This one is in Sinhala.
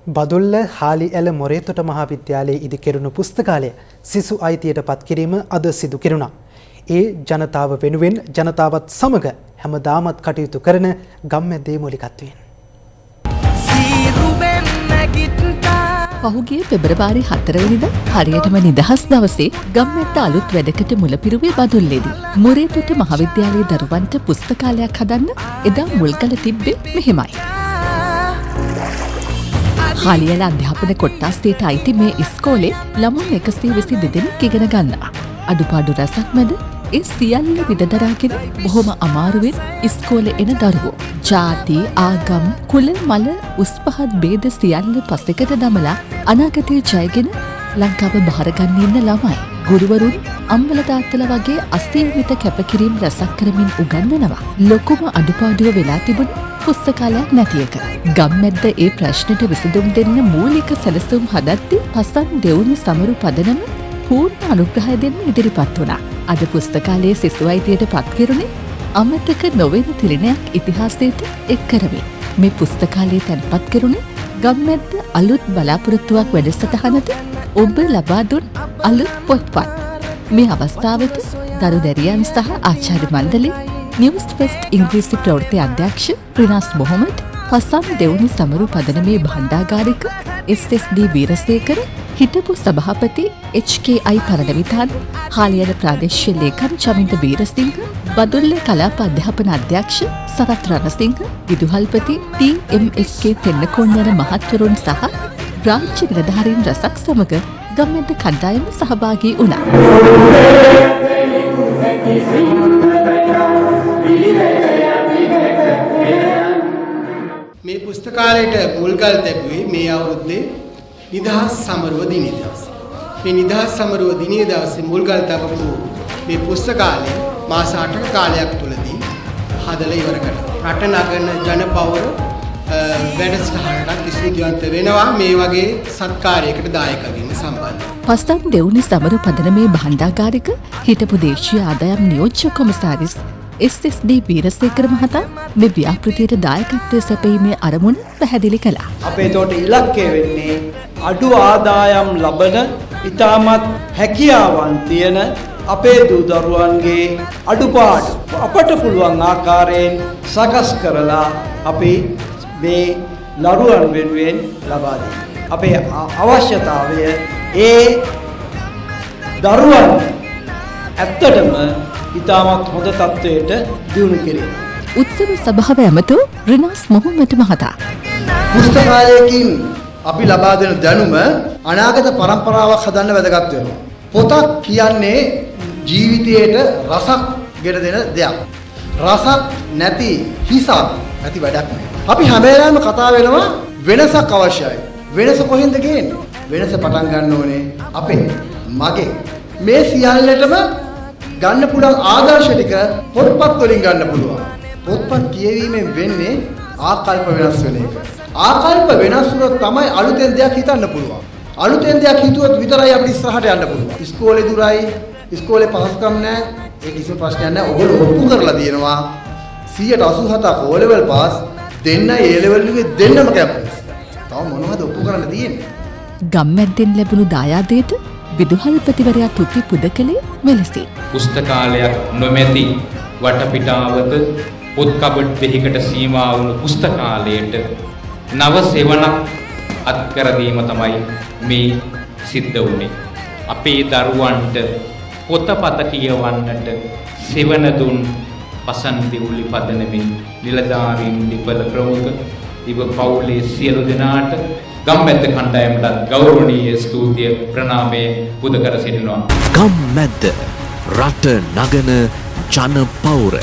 බදුල්ල හාලිඇල මොරේතොට මහාවිද්‍යාලයේ ඉදි කෙරුණු පුස්තකාලය සිසු අයිතියට පත් කිරීම අද සිදු කෙරුණා. ඒ ජනතාව වෙනුවෙන් ජනතාවත් සමග හැමදාමත් කටයුතු කරන ගම්මැද්දේ මූලිකත්වයෙන්. පහුගිය පෙබරවාරි 4 වෙනිදා හරියටම නිදහස් දවසේ ගම්මැද්ද අලුත් වැඩකට මුලපිරුවේ බදුල්ලේදී මොරේතොට මහාවිද්‍යාලයේ දරුවන්ට පුස්තකාලයක් හදන්න එදා මුල්කල තිබ්බේ මෙහෙමයි. හාලිඇල අධ්‍යාපන කොට්ටාස්තයට අයිති මේ ඉස්කෝලේ ළමුන් 122 දෙනෙක් ඉගෙන ගන්නවා. අඩුපාඩු රැසක් මැද ඒ සියල්ල විදදරාගෙන බොහොම අමාරුවෙන් ඉස්කෝලේ එන දරුවෝ. ජාති, ආගම්, කුල, මල, උස් පහත් ભેද සියල්ල පසෙකට දමලා අනාගතයේ ජයගෙන ලංකාව බහරගන්න ඉන්න ළමයි. ගුරුවරුන් අම්මල තාත්තලා වගේ අස්තීමිත කැපකිරීම් රැසක් කරමින් උගන්වනවා. ලොකුම අඩුපාඩුව වෙලා තිබුණේ පුස්තකාලයක් නැති එක. ගම්මැද්ද ඒ ප්‍රශ්නෙට විසඳුම් දෙන්න මූලික සැලසුම් හදද්දී පසන් දෙවුනි සමරු පදනම පූර්ණ අනුග්‍රහය දෙන්න ඉදිරිපත් වුණා. අද පුස්තකාලයේ සිසු අයිතියට පත් කෙරුණේ අමතක නොවන තිලිනයක් ඉතිහාසයට එක් කරමින්. මේ පුස්තකාලයේ තැන්පත් කෙරුණේ ගම්මැද්ද අලුත් බලාපොරොත්තුවක් වැඩසටහනට ඔබ ලබා දුන් අලුත් පොත්පත්. මේ අවස්ථාවට දරු දැරියන් සහ ආචාර්ය මණ්ඩලයේ නිවුස් ෆෙස්ට් ඉංග්‍රීසි ප්‍රවෘත්ති අධ්‍යක්ෂ ප්‍රිනාස් මොහොමඩ්, පසන් දෙවුනි සමරු පදනමේ භාණ්ඩාගාරික SSD වීරසේකර, හිටපු සභාපති HKI පරණවිතාන, හාලිඇල ප්‍රාදේශීය ලේකම් චමින්ද වීරසිංහ, බදුල්ල කලාප අධ්‍යාපන අධ්‍යක්ෂ සරත් රණසිංහ, විදුහල්පති TMSK තෙන්නකෝන් යන මහත්වරුන් සහ රාජ්‍ය නිලධාරීන් රැසක් සමග ගම්මැද්ද කණ්ඩායම සහභාගී වුණා. මේ පුස්තකාලයට මුල්ගල් තැබුවේ මේ අවුරුද්දේ නිදහස් සමරුව දිනයේ දවසේ. මේ නිදහස් සමරුව දිනයේ දවසේ මුල්ගල් තබපු මේ පුස්තකාලය මාස 8ක කාලයක් තුලදී හදලා ඉවර කරනවා. රට නගන ජනපෞර වැඩසටහනකට ස්තුතිවන්ත වෙනවා මේ වගේ සත්කාරයකට දායක වෙන්න සම්බන්ධව. පස්තන් දෙවුනි සමරු පදනමේ භාණ්ඩාගාරික හිටපු දේශීය ආදායම් නියෝජ්‍ය කොමසාරිස් SSD වීරසේකර මහතා මේ ව්‍යාපෘතියට දායකත්වය සැපීමේ අරමුණ පැහැදිලි කළා. අපේ තෝට ඉලක්කය වෙන්නේ අඩු ආදායම් ලබන ඉතාමත් හැකියාවන් තියෙන අපේ දූ දරුවන්ගේ අඩුපාඩු අපට පුළුවන් ආකාරයෙන් සකස් කරලා අපි මේ දරුවන් වෙනුවෙන් ලබා දෙන්න. අපේ අවශ්‍යතාවය ඒ දරුවන් ඇත්තටම ඉතාමත් හොඳ තත්ත්වයට දියුණු කිරීම. උත්සව සභාව ඇමතු රිනාස් මොහොමඩ් මහතා. පුස්තකාලයකින් අපි ලබා දෙන දැනුම අනාගත පරම්පරාවක් හදන්න වැදගත් වෙනවා. පොතක් කියන්නේ ජීවිතයට රසක් ගෙන දෙන දෙයක්. රසක් නැති හිසක් නැති වැඩක් නෑ. අපි හැම වෙලාවෙම කතා වෙනවා වෙනසක් අවශ්‍යයි. වෙනස කොහෙන්ද ගේන්නේ? වෙනස පටන් ගන්න ඕනේ අපේ මගේ මේ සියල්ලටම ගන්න පුළුවන් ආදර්ශ ටික පොත්පත් වලින් ගන්න පුළුවන්. පොත්පත් කියවීමෙන් වෙන්නේ ආකල්ප වෙනස් වෙන එක. ආකල්ප වෙනස් වුණොත් තමයි අලුතෙන් දෙයක් හිතන්න පුළුවන්. අලුතෙන් දෙයක් හිතුවොත් විතරයි අපිට ඉස්සරහට යන්න පුළුවන්. ඉස්කෝලේ දුරයි, ඉස්කෝලේ පහසුකම් නැහැ. ඒ කිසිම ප්‍රශ්නයක් නැහැ. ඔයගොල්ලෝ ඔප්පු කරලා තියෙනවා 87ක් O level pass, දෙන්නයි A level එකේ දෙන්නම කැම්පස්. තව මොනවද ඔප්පු කරන්න තියෙන්නේ? ගම්මැද්දෙන් ලැබුණු දායාදයට විදුහල්පතිවරයා තුති පුද කළේ මෙලෙසින්. පුස්තකාලයක් නොමැති වටපිටාවක පොත් කබඩ් දෙකකට සීමා වුණු පුස්තකාලයට නව සෙවණක් අත්කර දීම තමයි මේ සිද්ධ වුණේ. අපේ දරුවන්ට පොතපත කියවන්නට සෙවණ දුන් පසන් දෙවුලි පදනමින් නිලධාරීන් දීපල ප්‍රමුඛ ඉව පවුලේ සියලු දෙනාට ගම්මැද්ද කණ්ඩායමට ගෞරවනීය ස්තුතිය ප්‍රණාමය පුද කර සිටිනවා. ගම්මැද්ද රට නගන ජනපෞර